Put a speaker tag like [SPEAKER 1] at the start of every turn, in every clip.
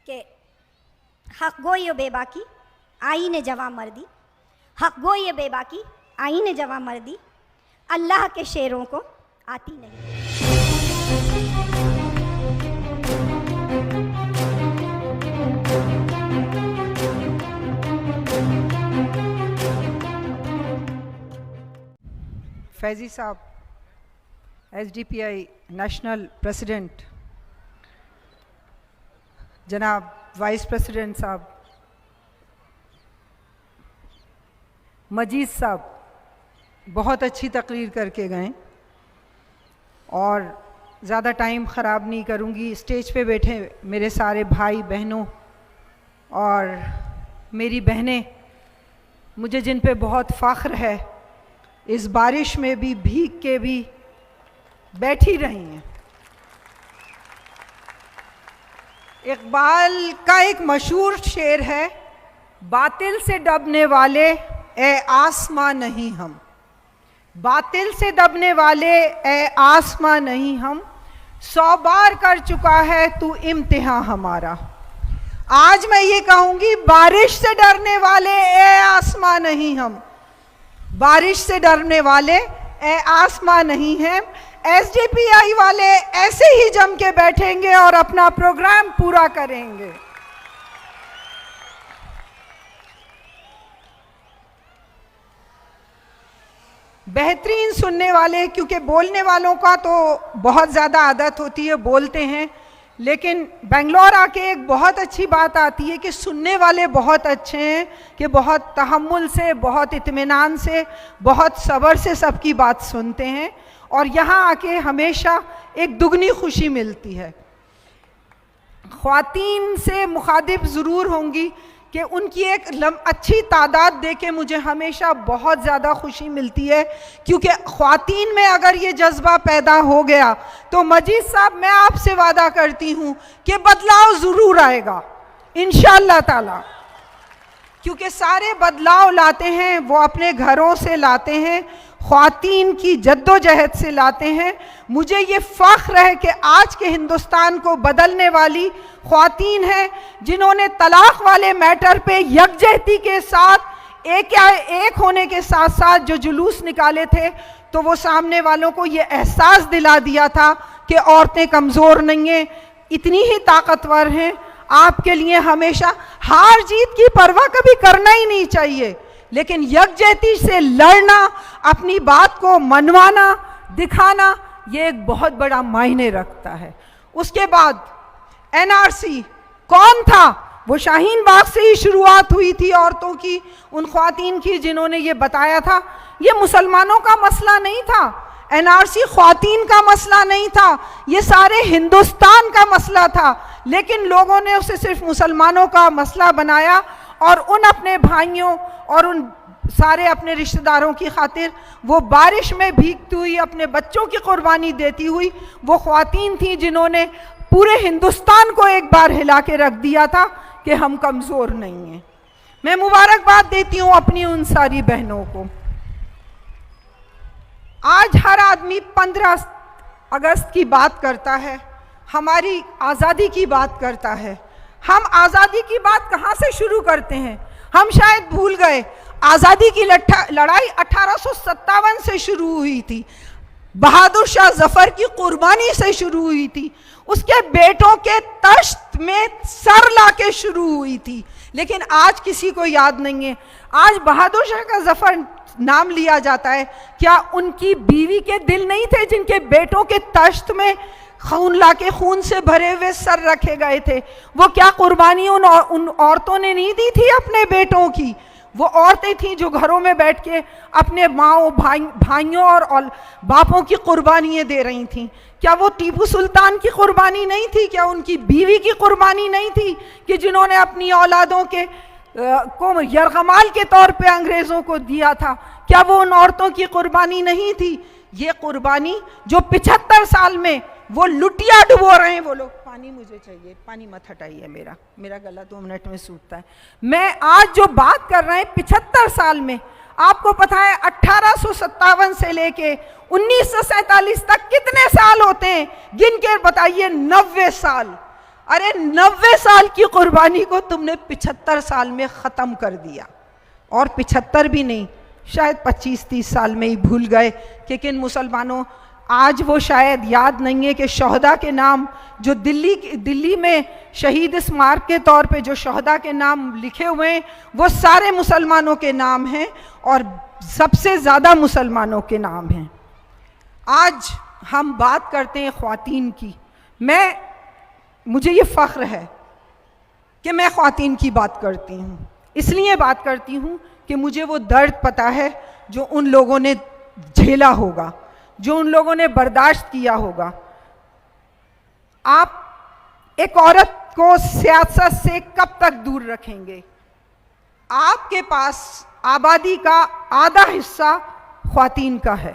[SPEAKER 1] कि हक गोई बेबाकी आईने जवा मर्दी, हक गोई बेबाकी आईने जवा मर्दी, अल्लाह के शेरों को आती नहीं।
[SPEAKER 2] फैज़ी साहब, SDPI नेशनल प्रेसिडेंट, जनाब वाइस प्रेसिडेंट साहब, मजीद साहब बहुत अच्छी तकरीर करके गए और ज़्यादा टाइम ख़राब नहीं करूँगी। स्टेज पे बैठे मेरे सारे भाई बहनों और मेरी बहनें, मुझे जिन पे बहुत फ़ख्र है, इस बारिश में भी भीग के भी बैठी रही हैं। इकबाल का एक मशहूर शेर है, बातिल से दबने वाले ए आसमां नहीं हम, बातिल से दबने वाले ए आसमां नहीं हम, 100 बार कर चुका है तू इम्तिहान हमारा। आज मैं ये कहूँगी, बारिश से डरने वाले ए आसमां नहीं हम, बारिश से डरने वाले ए आसमां नहीं हैं। SDPI वाले ऐसे ही जम के बैठेंगे और अपना प्रोग्राम पूरा करेंगे। बेहतरीन सुनने वाले, क्योंकि बोलने वालों का तो बहुत ज़्यादा आदत होती है, बोलते हैं, लेकिन बेंगलोर आके एक बहुत अच्छी बात आती है कि सुनने वाले बहुत अच्छे हैं, कि बहुत तहम्मुल से, बहुत इत्मीनान से, बहुत सब्र से सबकी बात सुनते हैं और यहाँ आके हमेशा एक दुगनी खुशी मिलती है। ख्वातीन से मुखातिब ज़रूर होंगी कि उनकी एक अच्छी तादाद देके मुझे हमेशा बहुत ज़्यादा खुशी मिलती है, क्योंकि ख्वातीन में अगर ये जज्बा पैदा हो गया तो मजीद साहब, मैं आपसे वादा करती हूँ कि बदलाव ज़रूर आएगा इंशाअल्लाह ताला, क्योंकि सारे बदलाव लाते हैं वो अपने घरों से लाते हैं, ख्वातीन की जद्दोजहद से लाते हैं। मुझे ये फ़ख्र है कि आज के हिंदुस्तान को बदलने वाली ख्वातीन हैं, जिन्होंने तलाक़ वाले मैटर पे यकजहती के साथ एक होने के साथ साथ जो जुलूस निकाले थे, तो वो सामने वालों को ये एहसास दिला दिया था कि औरतें कमज़ोर नहीं हैं, इतनी ही ताकतवर हैं। आपके लिए हमेशा हार जीत की परवाह कभी करना ही नहीं चाहिए, लेकिन यकजहती से लड़ना, अपनी बात को मनवाना, दिखाना, ये एक बहुत बड़ा मायने रखता है। उसके बाद NRC कौन था? वो शाहीन बाग से ही शुरुआत हुई थी औरतों की, उन ख्वातीन की जिन्होंने ये बताया था। ये मुसलमानों का मसला नहीं था, NRC ख्वातीन का मसला नहीं था, ये सारे हिंदुस्तान का मसला था, लेकिन लोगों ने उसे सिर्फ मुसलमानों का मसला बनाया और उन अपने भाइयों और उन सारे अपने रिश्तेदारों की खातिर वो बारिश में भीगती हुई, अपने बच्चों की कुर्बानी देती हुई वो ख्वातीन थी जिन्होंने पूरे हिंदुस्तान को एक बार हिला के रख दिया था कि हम कमज़ोर नहीं हैं। मैं मुबारकबाद देती हूँ अपनी उन सारी बहनों को। आज हर आदमी 15 अगस्त की बात करता है, हमारी आज़ादी की बात करता है। हम आज़ादी की बात कहाँ से शुरू करते हैं? हम शायद भूल गए, आज़ादी की लड़ाई 1857 से शुरू हुई थी, बहादुर शाह जफर की कुर्बानी से शुरू हुई थी, उसके बेटों के तश्त में सर लाके शुरू हुई थी, लेकिन आज किसी को याद नहीं है। आज बहादुर शाह का जफर नाम लिया जाता है, क्या उनकी बीवी के दिल नहीं थे जिनके बेटों के तश्त में खून लाके, खून से भरे हुए सर रखे गए थे? वो क्या कुर्बानी उन औरतों ने नहीं दी थी अपने बेटों की? वो औरतें थीं जो घरों में बैठ के अपने माओ भाइयों और बापों की कुर्बानियाँ दे रही थीं। क्या वो टीपू सुल्तान की कुर्बानी नहीं थी? क्या उनकी बीवी की कुर्बानी नहीं थी कि जिन्होंने अपनी औलादों के को यरगमाल के तौर पे अंग्रेज़ों को दिया था? क्या वो उन औरतों की कुर्बानी नहीं थी? ये कुर्बानी जो 75 साल में वो लुटिया डुबो रहे हैं वो लोग। पानी मुझे चाहिए, पानी मत हटाइए, मेरा गला 2 मिनट में सूखता है। मैं आज जो बात कर रहे हैं 75 साल में, आपको पता है 1857 से लेके 1947 तक कितने साल होते हैं? गिन के बताइए। 90 साल। अरे 90 साल की कुर्बानी को तुमने 75 साल में ख़त्म कर दिया, और 75 भी नहीं, शायद 25-30 साल में ही भूल गए कि किन मुसलमानों, आज वो शायद याद नहीं है कि शहदा के नाम जो दिल्ली में शहीद स्मारक के तौर पे जो शहदा के नाम लिखे हुए हैं वो सारे मुसलमानों के नाम हैं और सबसे ज़्यादा मुसलमानों के नाम हैं। आज हम बात करते हैं ख्वातीन की। मुझे ये फ़ख्र है कि मैं ख्वातीन की बात करती हूँ, इसलिए बात करती हूँ कि मुझे वो दर्द पता है जो उन लोगों ने झेला होगा, जो उन लोगों ने बर्दाश्त किया होगा। आप एक औरत को सियासत से कब तक दूर रखेंगे? आपके पास आबादी का आधा हिस्सा ख्वातीन का है,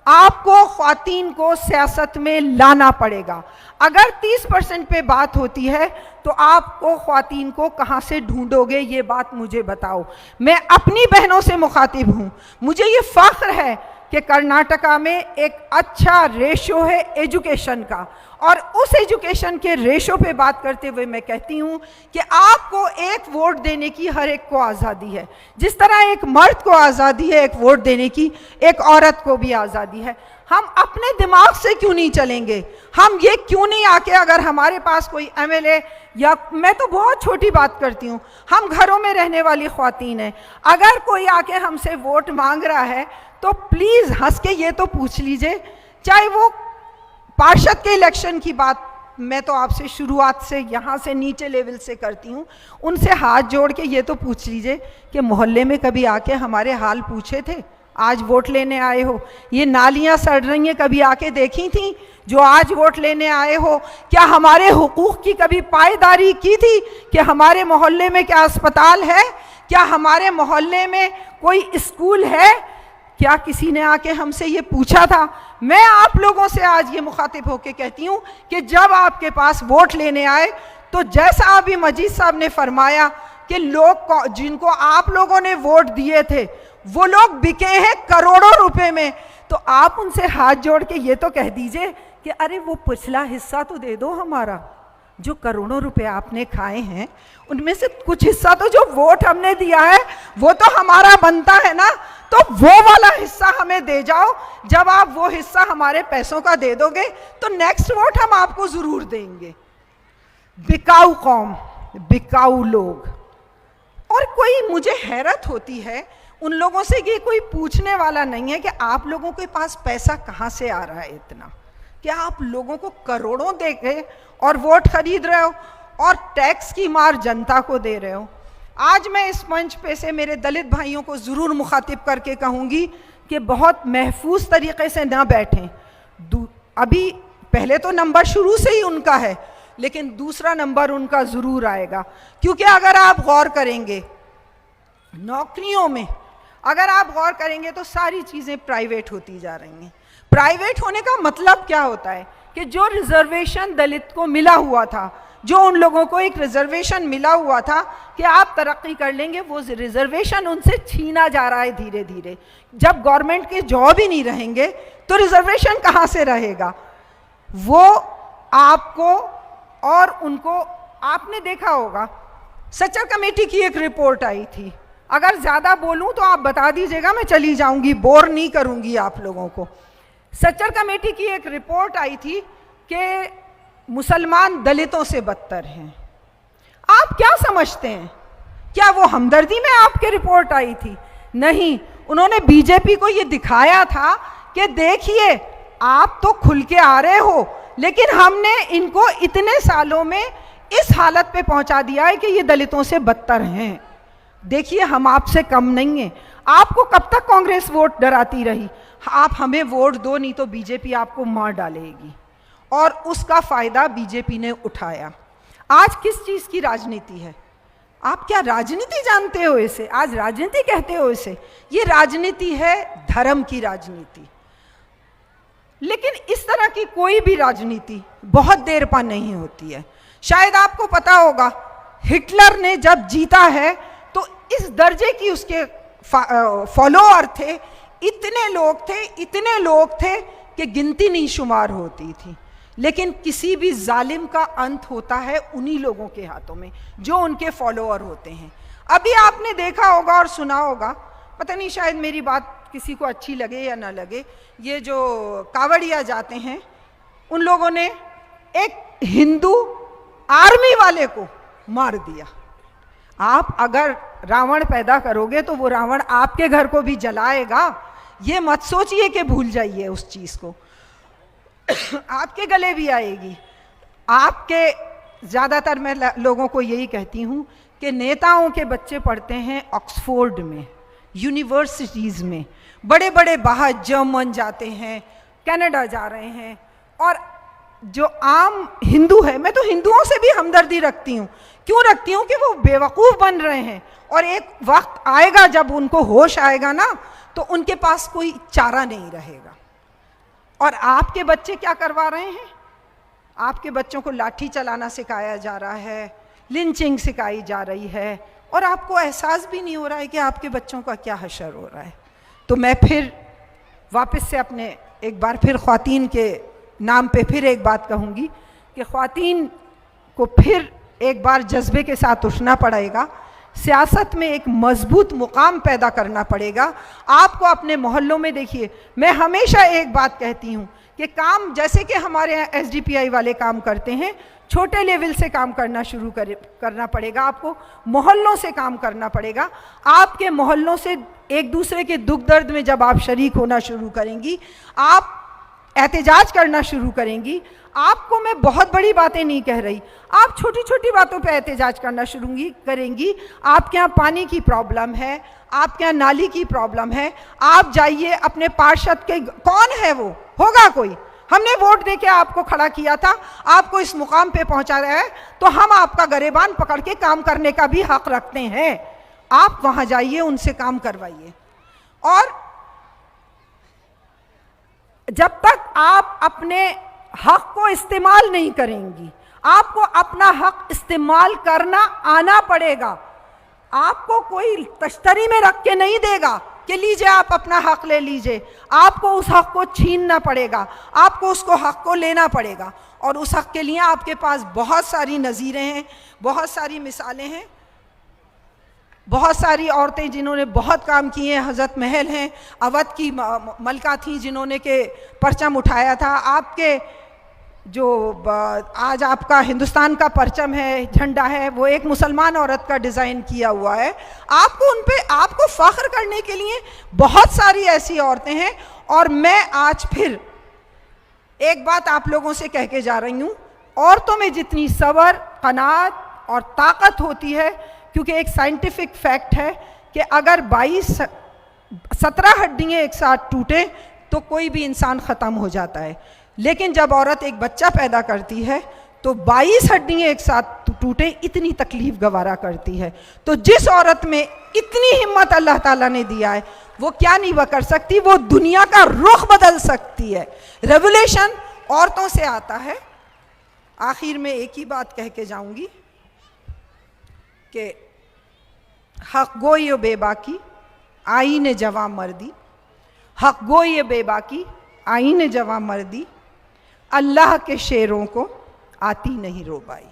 [SPEAKER 2] आपको ख्वातीन को सियासत में लाना पड़ेगा। अगर 30% पे बात होती है तो आपको ख्वातीन को कहाँ से ढूंढोगे, ये बात मुझे बताओ। मैं अपनी बहनों से मुखातिब हूँ, मुझे ये फ़ख्र है कि कर्नाटका में एक अच्छा रेशो है एजुकेशन का, और उस एजुकेशन के रेशो पे बात करते हुए मैं कहती हूँ कि आपको एक वोट देने की हर एक को आज़ादी है। जिस तरह एक मर्द को आज़ादी है एक वोट देने की, एक औरत को भी आज़ादी है। हम अपने दिमाग से क्यों नहीं चलेंगे? हम ये क्यों नहीं आके, अगर हमारे पास कोई MLA, या मैं तो बहुत छोटी बात करती हूँ, हम घरों में रहने वाली ख्वातीन हैं, अगर कोई आके हमसे वोट मांग रहा है तो प्लीज़ हंस के ये तो पूछ लीजिए, चाहे वो पार्षद के इलेक्शन की बात मैं तो आपसे शुरुआत से यहाँ से नीचे लेवल से करती हूँ, उनसे हाथ जोड़ के ये तो पूछ लीजिए कि मोहल्ले में कभी आके हमारे हाल पूछे थे? आज वोट लेने आए हो, ये नालियाँ सड़ रही हैं, कभी आके देखी थी जो आज वोट लेने आए हो? क्या हमारे हुकूक की कभी पायदारी की थी कि हमारे मोहल्ले में क्या अस्पताल है, क्या हमारे मोहल्ले में कोई स्कूल है? क्या किसी ने आके हमसे ये पूछा था? मैं आप लोगों से आज ये मुखातिब होके कहती हूँ कि जब आपके पास वोट लेने आए तो जैसा अभी मजीद साहब ने फरमाया कि लोग जिनको आप लोगों ने वोट दिए थे वो लोग बिके हैं करोड़ों रुपए में, तो आप उनसे हाथ जोड़ के ये तो कह दीजिए कि अरे वो पिछला हिस्सा तो दे दो हमारा, जो करोड़ों रुपए आपने खाए हैं उनमें से कुछ हिस्सा तो जो वोट हमने दिया है वो तो हमारा बनता है ना, तो वो वाला हिस्सा हमें दे जाओ। जब आप वो हिस्सा हमारे पैसों का दे दोगे तो नेक्स्ट वोट हम आपको जरूर देंगे। बिकाऊ कौम, बिकाऊ लोग। और कोई मुझे हैरत होती है उन लोगों से कि कोई पूछने वाला नहीं है कि आप लोगों के पास पैसा कहाँ से आ रहा है इतना, क्या आप लोगों को करोड़ों दे गए और वोट खरीद रहे हो और टैक्स की मार जनता को दे रहे हो। आज मैं इस मंच पे से मेरे दलित भाइयों को ज़रूर मुखातिब करके कहूँगी कि बहुत महफूज तरीक़े से ना बैठें। अभी पहले तो नंबर शुरू से ही उनका है, लेकिन दूसरा नंबर उनका ज़रूर आएगा, क्योंकि अगर आप गौर करेंगे नौकरियों में, अगर आप गौर करेंगे तो सारी चीज़ें प्राइवेट होती जा रही हैं। प्राइवेट होने का मतलब क्या होता है कि जो रिजर्वेशन दलित को मिला हुआ था, जो उन लोगों को एक रिजर्वेशन मिला हुआ था कि आप तरक्की कर लेंगे, वो रिजर्वेशन उनसे छीना जा रहा है धीरे धीरे। जब गवर्नमेंट के जॉब ही नहीं रहेंगे तो रिजर्वेशन कहाँ से रहेगा? वो आपको और उनको, आपने देखा होगा सच्चर कमेटी की एक रिपोर्ट आई थी, अगर ज़्यादा बोलूँ तो आप बता दीजिएगा, मैं चली जाऊँगी, बोर नहीं करूँगी आप लोगों को। सच्चर कमेटी की एक रिपोर्ट आई थी कि मुसलमान दलितों से बदतर हैं। आप क्या समझते हैं, क्या वो हमदर्दी में आपके रिपोर्ट आई थी? नहीं, उन्होंने बीजेपी को ये दिखाया था कि देखिए आप तो खुल के आ रहे हो, लेकिन हमने इनको इतने सालों में इस हालत पे पहुंचा दिया है कि ये दलितों से बदतर हैं। देखिए हम आपसे कम नहीं हैं। आपको कब तक कांग्रेस वोट डराती रही? आप हमें वोट दो, नहीं तो बीजेपी आपको मार डालेगी, और उसका फायदा बीजेपी ने उठाया। आज किस चीज़ की राजनीति है? आप क्या राजनीति जानते हो इसे? आज राजनीति कहते हो इसे? ये राजनीति है धर्म की राजनीति। लेकिन इस तरह की कोई भी राजनीति बहुत देर पा नहीं होती है। शायद आपको पता होगा हिटलर ने जब जीता है तो इस दर्जे की उसके फॉलोअर थे, इतने लोग थे कि गिनती नहीं शुमार होती थी। लेकिन किसी भी जालिम का अंत होता है उन्हीं लोगों के हाथों में जो उनके फॉलोअर होते हैं। अभी आपने देखा होगा और सुना होगा, पता नहीं शायद मेरी बात किसी को अच्छी लगे या ना लगे, ये जो कावड़िया जाते हैं उन लोगों ने एक हिंदू आर्मी वाले को मार दिया। आप अगर रावण पैदा करोगे तो वो रावण आपके घर को भी जलाएगा, ये मत सोचिए कि भूल जाइए उस चीज को। आपके गले भी आएगी। आपके ज़्यादातर मैं लोगों को यही कहती हूँ कि नेताओं के बच्चे पढ़ते हैं ऑक्सफोर्ड में, यूनिवर्सिटीज़ में, बड़े बड़े बाहर जर्मन जाते हैं, कनाडा जा रहे हैं, और जो आम हिंदू है, मैं तो हिंदुओं से भी हमदर्दी रखती हूँ। क्यों रखती हूँ? कि वो बेवकूफ़ बन रहे हैं और एक वक्त आएगा जब उनको होश आएगा ना, तो उनके पास कोई चारा नहीं रहेगा। और आपके बच्चे क्या करवा रहे हैं? आपके बच्चों को लाठी चलाना सिखाया जा रहा है, लिंचिंग सिखाई जा रही है, और आपको एहसास भी नहीं हो रहा है कि आपके बच्चों का क्या हशर हो रहा है। तो मैं फिर वापस से अपने एक बार फिर ख्वातीन के नाम पे फिर एक बात कहूँगी कि ख्वातीन को फिर एक बार जज्बे के साथ उठना पड़ेगा, सियासत में एक मजबूत मुकाम पैदा करना पड़ेगा। आपको अपने मोहल्लों में देखिए, मैं हमेशा एक बात कहती हूँ कि काम जैसे कि हमारे यहाँ SDPI वाले काम करते हैं, छोटे लेवल से काम करना शुरू करना पड़ेगा। आपको मोहल्लों से काम करना पड़ेगा। आपके मोहल्लों से एक दूसरे के दुख दर्द में जब आप शरीक होना शुरू करेंगी, आप एहतजाज करना शुरू करेंगी। आपको मैं बहुत बड़ी बातें नहीं कह रही, आप छोटी छोटी बातों पे एहतजाज करना शुरू करेंगी। आपके यहाँ पानी की प्रॉब्लम है, आपके यहाँ नाली की प्रॉब्लम है, आप जाइए अपने पार्षद के, कौन है वो, होगा कोई, हमने वोट देके आपको खड़ा किया था, आपको इस मुकाम पे पहुंचा रहा है, तो हम आपका गरेबान पकड़ के काम करने का भी हक रखते हैं। आप वहां जाइए, उनसे काम करवाइए। और जब तक आप अपने हक को इस्तेमाल नहीं करेंगी, आपको अपना हक इस्तेमाल करना आना पड़ेगा। आपको कोई तश्तरी में रख के नहीं देगा कि लीजिए आप अपना हक ले लीजिए। आपको उस हक को छीनना पड़ेगा, आपको उसको हक को लेना पड़ेगा। और उस हक के लिए आपके पास बहुत सारी नज़ीरें हैं, बहुत सारी मिसालें हैं, बहुत सारी औरतें जिन्होंने बहुत काम किए हैं। हज़रत महल हैं, अवध की मलका थी जिन्होंने के परचम उठाया था। आपके जो आज आपका हिंदुस्तान का परचम है, झंडा है, वो एक मुसलमान औरत का डिज़ाइन किया हुआ है। आपको उन पे आपको फ़ख्र करने के लिए बहुत सारी ऐसी औरतें हैं। और मैं आज फिर एक बात आप लोगों से कह के जा रही हूँ, औरतों में जितनी सब्र, क़नाअत और ताकत होती है, क्योंकि एक साइंटिफिक फैक्ट है कि अगर 17 हड्डियाँ एक साथ टूटे तो कोई भी इंसान ख़त्म हो जाता है, लेकिन जब औरत एक बच्चा पैदा करती है तो 22 हड्डियाँ एक साथ टूटे इतनी तकलीफ़ गवारा करती है। तो जिस औरत में इतनी हिम्मत अल्लाह ताला ने दिया है, वो क्या नहीं वह कर सकती, वो दुनिया का रुख बदल सकती है। रेवोल्यूशन औरतों से आता है। आखिर में एक ही बात कह के जाऊंगी कि हक गोई बेबाकी आईने जवां मर्दी, हक गोई बेबाकी आईने जवां मर्दी, अल्लाह के शेरों को आती नहीं रोबाई।